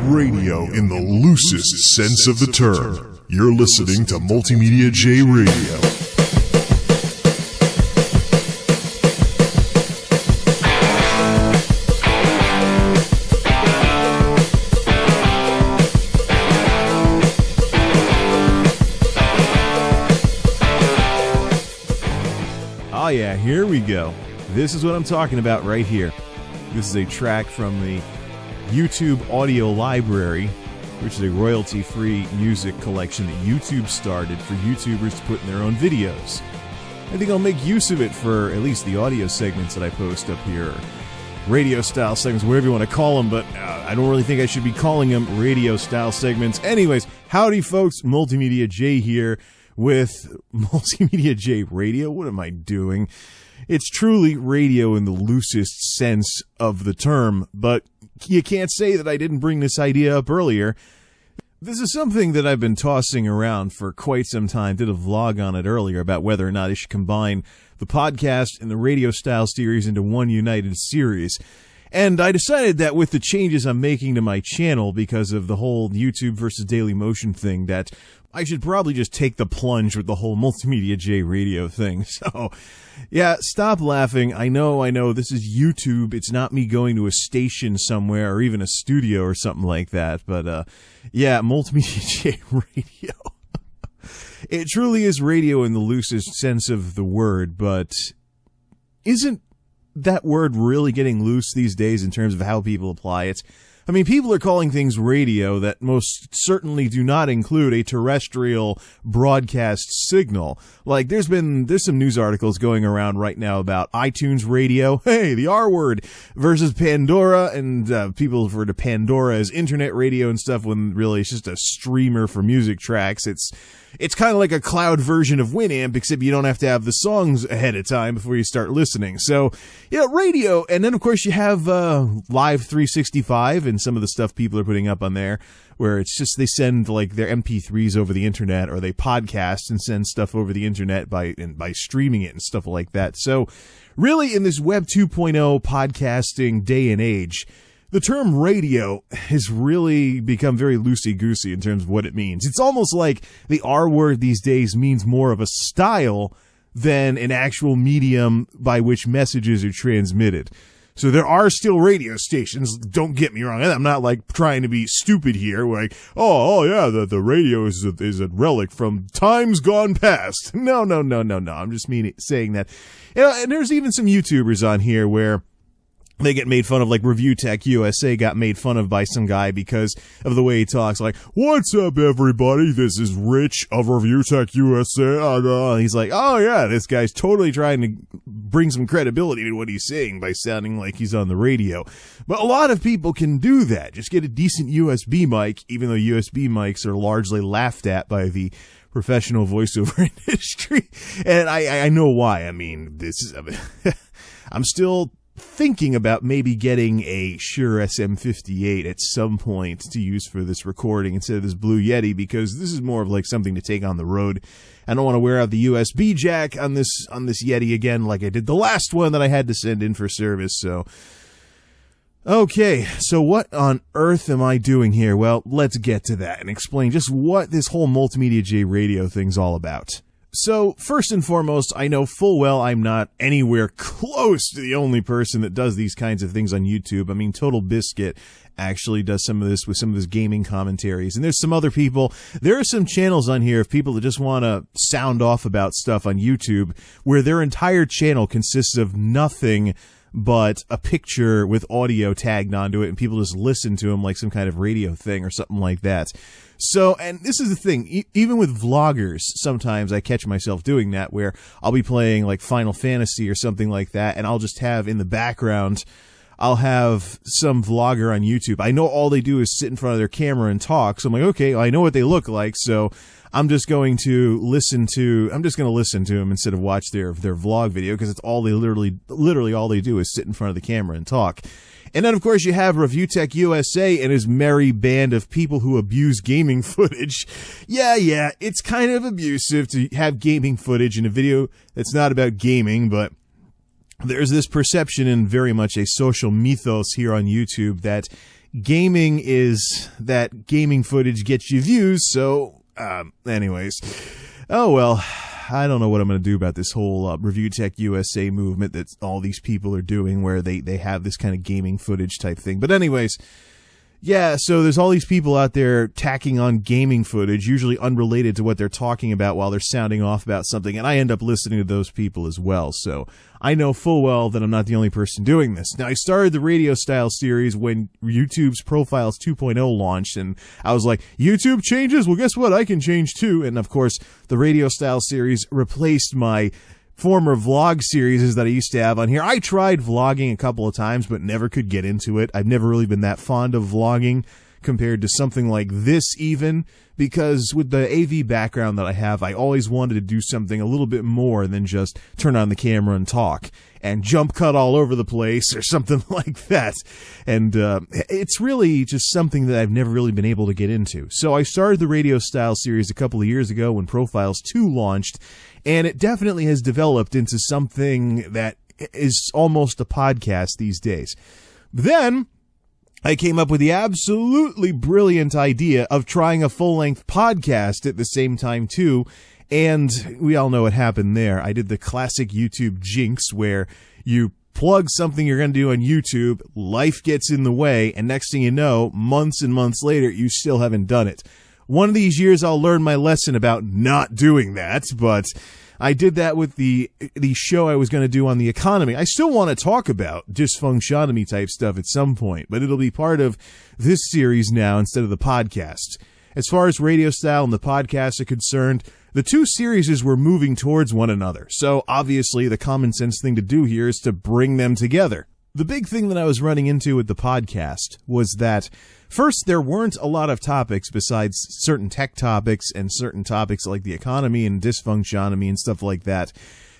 Radio in the loosest sense of the term. You're listening to MultimediaJay Radio. Oh yeah, here we go. This is what I'm talking about right here. This is a track from the YouTube audio library, which is a royalty-free music collection that YouTube started for YouTubers to put in their own videos. I think I'll make use of it for at least the audio segments that I post up here. Radio-style segments, whatever you want to call them, but I don't really think I should be calling them radio-style segments. Anyways, howdy folks, MultimediaJay here with MultimediaJay Radio. What am I doing? It's truly radio in the loosest sense of the term, but you can't say that I didn't bring this idea up earlier. This is something that I've been tossing around for quite some time. Did a vlog on it earlier about whether or not I should combine the podcast and the radio-style series into one united series. And I decided that with the changes I'm making to my channel because of the whole YouTube versus Dailymotion thing, that I should probably just take the plunge with the whole MultimediaJay Radio thing. So, yeah, stop laughing. I know, this is YouTube. It's not me going to a station somewhere or even a studio or something like that. But, yeah, MultimediaJay Radio. It truly is radio in the loosest sense of the word, but isn't that word really getting loose these days in terms of how people apply it? I mean, people are calling things radio that most certainly do not include a terrestrial broadcast signal. Like, there's some news articles going around right now about iTunes radio, hey, the R word, versus Pandora, and people refer to Pandora as internet radio and stuff when really it's just a streamer for music tracks. It's kind of like a cloud version of Winamp, except you don't have to have the songs ahead of time before you start listening. So, yeah, radio, and then of course you have Live 365 and some of the stuff people are putting up on there, where it's just they send like their MP3s over the internet, or they podcast and send stuff over the internet by streaming it and stuff like that. So, really, in this Web 2.0 podcasting day and age, the term radio has really become very loosey-goosey in terms of what it means. It's almost like the R word these days means more of a style than an actual medium by which messages are transmitted. So there are still radio stations, don't get me wrong. I'm not like trying to be stupid here, like, oh yeah, the radio is a relic from times gone past. No. I'm just saying that. You know, and there's even some YouTubers on here where they get made fun of, like Review Tech USA got made fun of by some guy because of the way he talks. Like, what's up, everybody? This is Rich of Review Tech USA. He's like, oh yeah, this guy's totally trying to bring some credibility to what he's saying by sounding like he's on the radio. But a lot of people can do that. Just get a decent USB mic, even though USB mics are largely laughed at by the professional voiceover industry. And I know why. I mean, I'm still thinking about maybe getting a Shure SM58 at some point to use for this recording instead of this Blue Yeti, because this is more of like something to take on the road. I don't want to wear out the USB jack on this Yeti again like I did the last one that I had to send in for service. So, okay, so what on earth am I doing here? Well, let's get to that and explain just what this whole MultimediaJay Radio thing's all about. So, first and foremost, I know full well I'm not anywhere close to the only person that does these kinds of things on YouTube. I mean, Total Biscuit actually does some of this with some of his gaming commentaries. And there's some other people. There are some channels on here of people that just want to sound off about stuff on YouTube where their entire channel consists of nothing but a picture with audio tagged onto it, and people just listen to them like some kind of radio thing or something like that. So, and this is the thing, even with vloggers, sometimes I catch myself doing that, where I'll be playing like Final Fantasy or something like that, and I'll just have in the background, I'll have some vlogger on YouTube. I know all they do is sit in front of their camera and talk, so I'm like, okay, I know what they look like, so I'm just going to listen to them instead of watch their vlog video, because it's all they literally all they do is sit in front of the camera and talk. And then, of course, you have Review Tech USA and his merry band of people who abuse gaming footage. Yeah, it's kind of abusive to have gaming footage in a video that's not about gaming, but there's this perception and very much a social mythos here on YouTube that gaming is that gaming footage gets you views. So, anyways, oh well. I don't know what I'm going to do about this whole Review Tech USA movement that all these people are doing, where they have this kind of gaming footage type thing. But anyways, yeah, so there's all these people out there tacking on gaming footage, usually unrelated to what they're talking about while they're sounding off about something, and I end up listening to those people as well. So I know full well that I'm not the only person doing this. Now, I started the radio style series when YouTube's Profiles 2.0 launched, and I was like, YouTube changes? Well, guess what? I can change too. And of course, the radio style series replaced my former vlog series that I used to have on here. I tried vlogging a couple of times, but never could get into it. I've never really been that fond of vlogging compared to something like this even, because with the AV background that I have, I always wanted to do something a little bit more than just turn on the camera and talk and jump cut all over the place or something like that. And it's really just something that I've never really been able to get into. So I started the radio style series a couple of years ago when Profiles 2 launched, and it definitely has developed into something that is almost a podcast these days. Then I came up with the absolutely brilliant idea of trying a full-length podcast at the same time, too. And we all know what happened there. I did the classic YouTube jinx where you plug something you're going to do on YouTube, life gets in the way, and next thing you know, months and months later, you still haven't done it. One of these years, I'll learn my lesson about not doing that, but I did that with the show I was going to do on the economy. I still want to talk about dysfunctionomy type stuff at some point, but it'll be part of this series now instead of the podcast. As far as radio style and the podcast are concerned, the two series were moving towards one another. So obviously the common sense thing to do here is to bring them together. The big thing that I was running into with the podcast was that first, there weren't a lot of topics besides certain tech topics and certain topics like the economy and dysfunctionomy and stuff like that.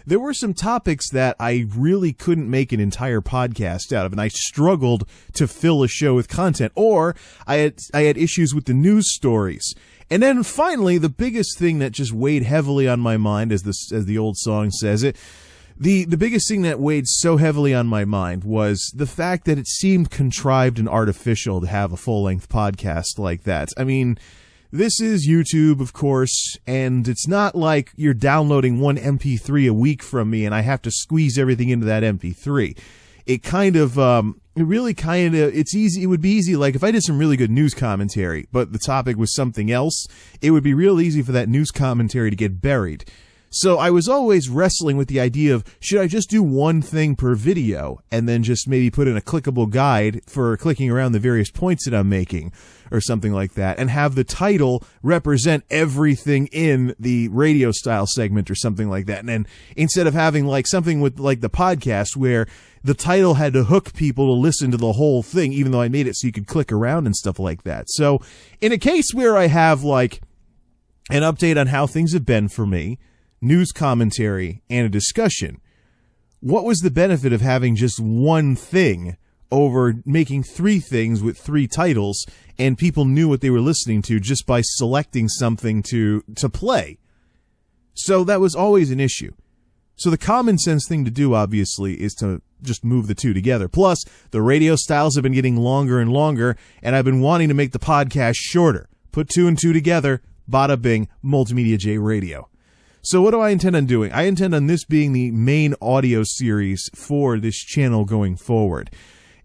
There were some topics that I really couldn't make an entire podcast out of, and I struggled to fill a show with content, or I had issues with the news stories. And then finally, the biggest thing that just weighed heavily on my mind, as the old song says it, The biggest thing that weighed so heavily on my mind was the fact that it seemed contrived and artificial to have a full-length podcast like that. I mean, this is YouTube, of course, and it's not like you're downloading one MP3 a week from me and I have to squeeze everything into that MP3. It kind of, it's easy. It would be easy, like if I did some really good news commentary, but the topic was something else, it would be real easy for that news commentary to get buried. So I was always wrestling with the idea of, should I just do one thing per video and then just maybe put in a clickable guide for clicking around the various points that I'm making or something like that, and have the title represent everything in the radio style segment or something like that. And then instead of having like something with like the podcast where the title had to hook people to listen to the whole thing, even though I made it so you could click around and stuff like that. So in a case where I have like an update on how things have been for me, news commentary, and a discussion, what was the benefit of having just one thing over making three things with three titles and people knew what they were listening to just by selecting something to play? So that was always an issue. So the common sense thing to do, obviously, is to just move the two together. Plus, the radio styles have been getting longer and longer, and I've been wanting to make the podcast shorter. Put two and two together, bada bing, MultimediaJay Radio. So what do I intend on doing? I intend on this being the main audio series for this channel going forward.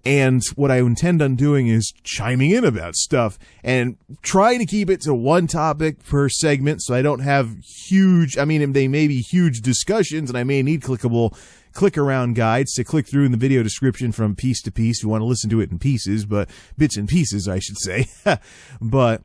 And what I intend on doing is chiming in about stuff and trying to keep it to one topic per segment so I don't have they may be huge discussions and I may need click around guides to click through in the video description from piece to piece if you want to listen to it in pieces, but bits and pieces, I should say. But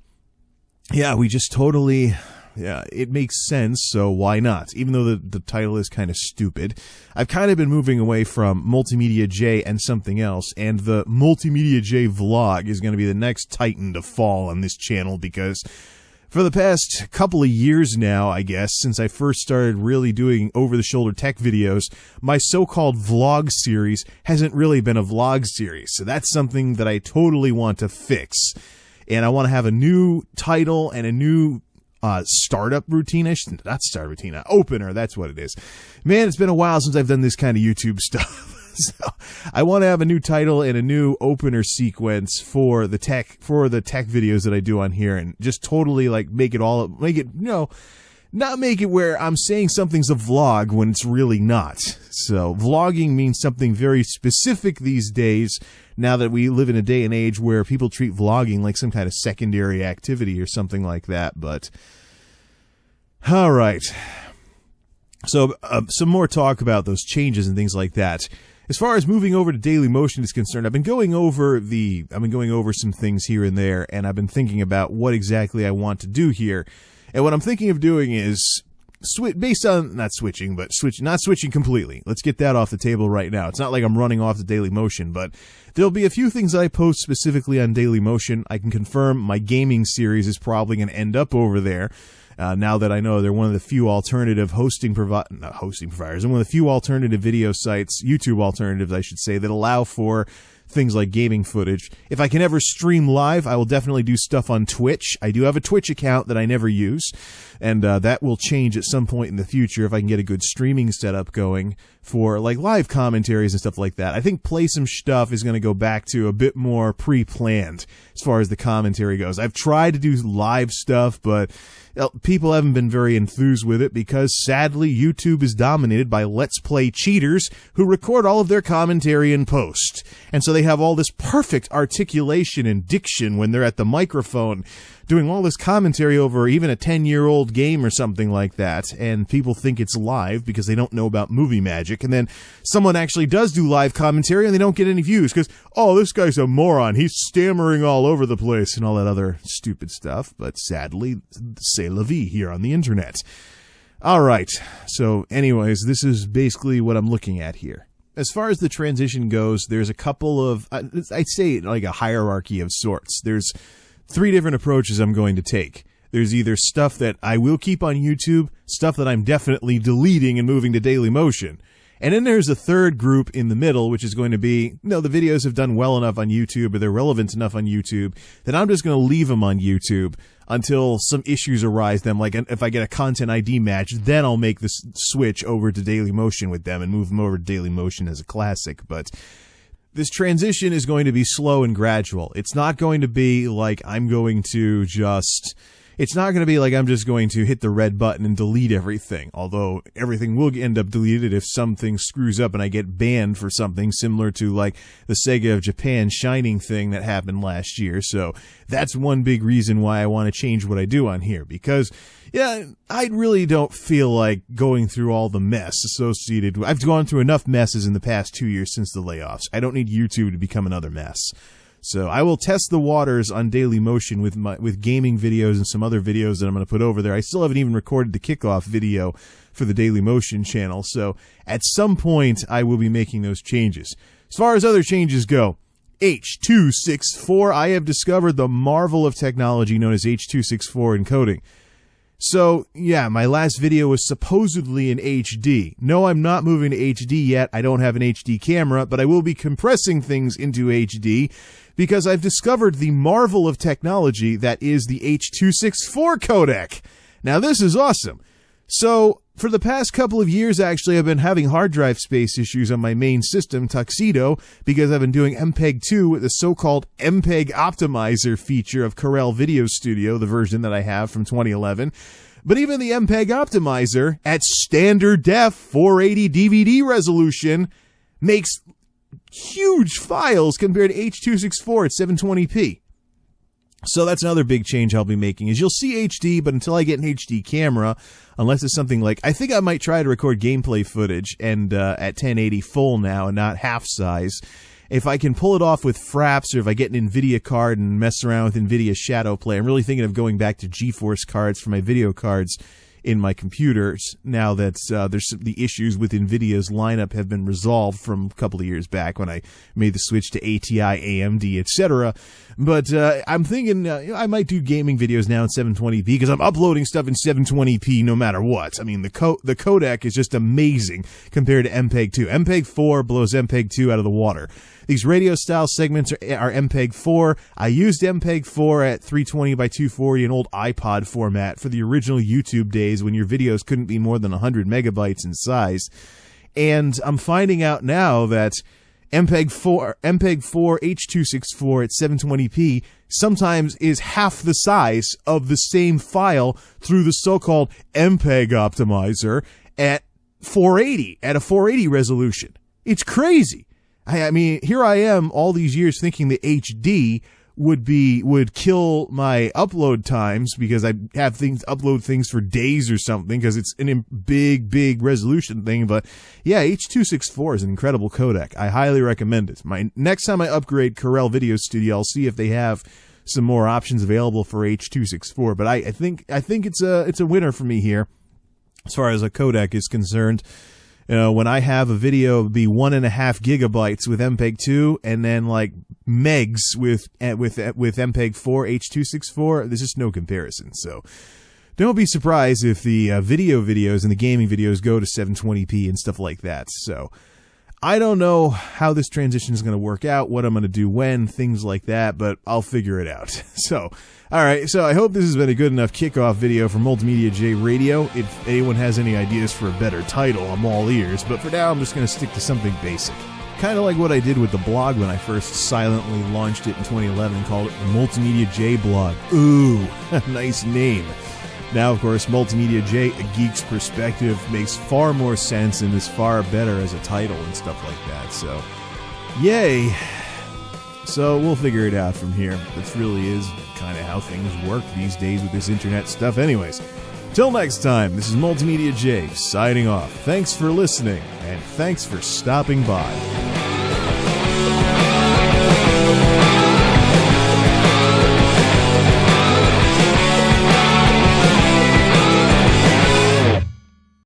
yeah, it makes sense, so why not? Even though the title is kind of stupid. I've kind of been moving away from MultimediaJay and something else, and the MultimediaJay vlog is going to be the next titan to fall on this channel, because for the past couple of years now, I guess, since I first started really doing over-the-shoulder tech videos, my so-called vlog series hasn't really been a vlog series, so that's something that I totally want to fix. And I want to have a new title and a new startup routine. Opener, that's what it is. Man, it's been a while since I've done this kind of YouTube stuff. So I want to have a new title and a new opener sequence for the tech videos that I do on here, and just totally like make it, not make it where I'm saying something's a vlog when it's really not. So vlogging means something very specific these days, now that we live in a day and age where people treat vlogging like some kind of secondary activity or something like that. But all right. So some more talk about those changes and things like that. As far as moving over to Dailymotion is concerned, I've been going over some things here and there, and I've been thinking about what exactly I want to do here. And what I'm thinking of doing is not switching completely. Let's get that off the table right now. It's not like I'm running off to Dailymotion, but there'll be a few things that I post specifically on Dailymotion. I can confirm my gaming series is probably going to end up over there. Now that I know they're one of the few alternative not hosting providers, and one of the few alternative video sites, YouTube alternatives, I should say, that allow for things like gaming footage. If I can ever stream live, I will definitely do stuff on Twitch. I do have a Twitch account that I never use, and that will change at some point in the future if I can get a good streaming setup going for like live commentaries and stuff like that. I think Play Some Stuff is going to go back to a bit more pre-planned as far as the commentary goes. I've tried to do live stuff, but people haven't been very enthused with it because, sadly, YouTube is dominated by Let's Play cheaters who record all of their commentary in post. And so they have all this perfect articulation and diction when they're at the microphone doing all this commentary over even a 10-year-old game or something like that, and people think it's live because they don't know about movie magic, and then someone actually does do live commentary and they don't get any views because, oh, this guy's a moron, he's stammering all over the place and all that other stupid stuff. But sadly, c'est la vie here on the internet. All right, so anyways, this is basically what I'm looking at here. As far as the transition goes, there's a couple of, I'd say like a hierarchy of sorts. There's 3 different approaches I'm going to take. There's either stuff that I will keep on YouTube, stuff that I'm definitely deleting and moving to Dailymotion. And then there's a third group in the middle, which is going to be, the videos have done well enough on YouTube, or they're relevant enough on YouTube, that I'm just going to leave them on YouTube until some issues arise. Then, like if I get a content ID match, then I'll make this switch over to Dailymotion with them and move them over to Dailymotion as a classic. But this transition is going to be slow and gradual. It's not going to be like I'm just going to hit the red button and delete everything, although everything will end up deleted if something screws up and I get banned for something, similar to like the Sega of Japan Shining thing that happened last year. So that's one big reason why I want to change what I do on here, because I really don't feel like going through all the mess associated with, I've gone through enough messes in the past 2 years since the layoffs. I don't need YouTube to become another mess. So I will test the waters on Dailymotion with gaming videos and some other videos that I'm going to put over there. I still haven't even recorded the kickoff video for the Dailymotion channel. So at some point I will be making those changes. As far as other changes go, H.264, I have discovered the marvel of technology known as H.264 encoding. So, yeah, my last video was supposedly in HD. No, I'm not moving to HD yet. I don't have an HD camera, but I will be compressing things into HD because I've discovered the marvel of technology that is the H.264 codec. Now, this is awesome. So, for the past couple of years, actually, I've been having hard drive space issues on my main system, Tuxedo, because I've been doing MPEG-2 with the so-called MPEG Optimizer feature of Corel Video Studio, the version that I have from 2011. But even the MPEG Optimizer, at standard def 480 DVD resolution, makes huge files compared to H.264 at 720p. So that's another big change I'll be making, is you'll see HD, but until I get an HD camera, unless it's something like, I think I might try to record gameplay footage and at 1080 full now and not half size. If I can pull it off with Fraps, or if I get an NVIDIA card and mess around with NVIDIA Shadow Play, I'm really thinking of going back to GeForce cards for my video cards in my computers now that the issues with NVIDIA's lineup have been resolved from a couple of years back when I made the switch to ATI, AMD, etc. But I'm thinking I might do gaming videos now in 720p because I'm uploading stuff in 720p no matter what. I mean, the codec is just amazing compared to MPEG-2. MPEG-4 blows MPEG-2 out of the water. These radio-style segments are MPEG-4. I used MPEG-4 at 320 by 240, an old iPod format, for the original YouTube days when your videos couldn't be more than 100 megabytes in size. And I'm finding out now that MPEG-4 H.264 at 720p sometimes is half the size of the same file through the so-called MPEG optimizer at 480, at a 480 resolution. It's crazy. I mean, here I am all these years thinking the HD would kill my upload times because I have upload things for days or something because it's a big resolution thing. But yeah, H.264 is an incredible codec. I highly recommend it. Next time I upgrade Corel Video Studio, I'll see if they have some more options available for H.264. But I think it's a winner for me here as far as a codec is concerned. When I have a video be 1.5 gigabytes with MPEG-2 and then like megs with MPEG-4 H.264, there's just no comparison. So don't be surprised if the video videos and the gaming videos go to 720p and stuff like that. So I don't know how this transition is going to work out, what I'm going to do when, things like that, but I'll figure it out. So, all right, so I hope this has been a good enough kickoff video for MultimediaJay Radio. If anyone has any ideas for a better title, I'm all ears, but for now I'm just going to stick to something basic. Kind of like what I did with the blog when I first silently launched it in 2011 and called it MultimediaJay Blog. Ooh, nice name. Now, of course, MultimediaJay, A Geek's Perspective, makes far more sense and is far better as a title and stuff like that. So, yay. So, we'll figure it out from here. This really is kind of how things work these days with this internet stuff anyways. Till next time, this is MultimediaJay signing off. Thanks for listening, and thanks for stopping by.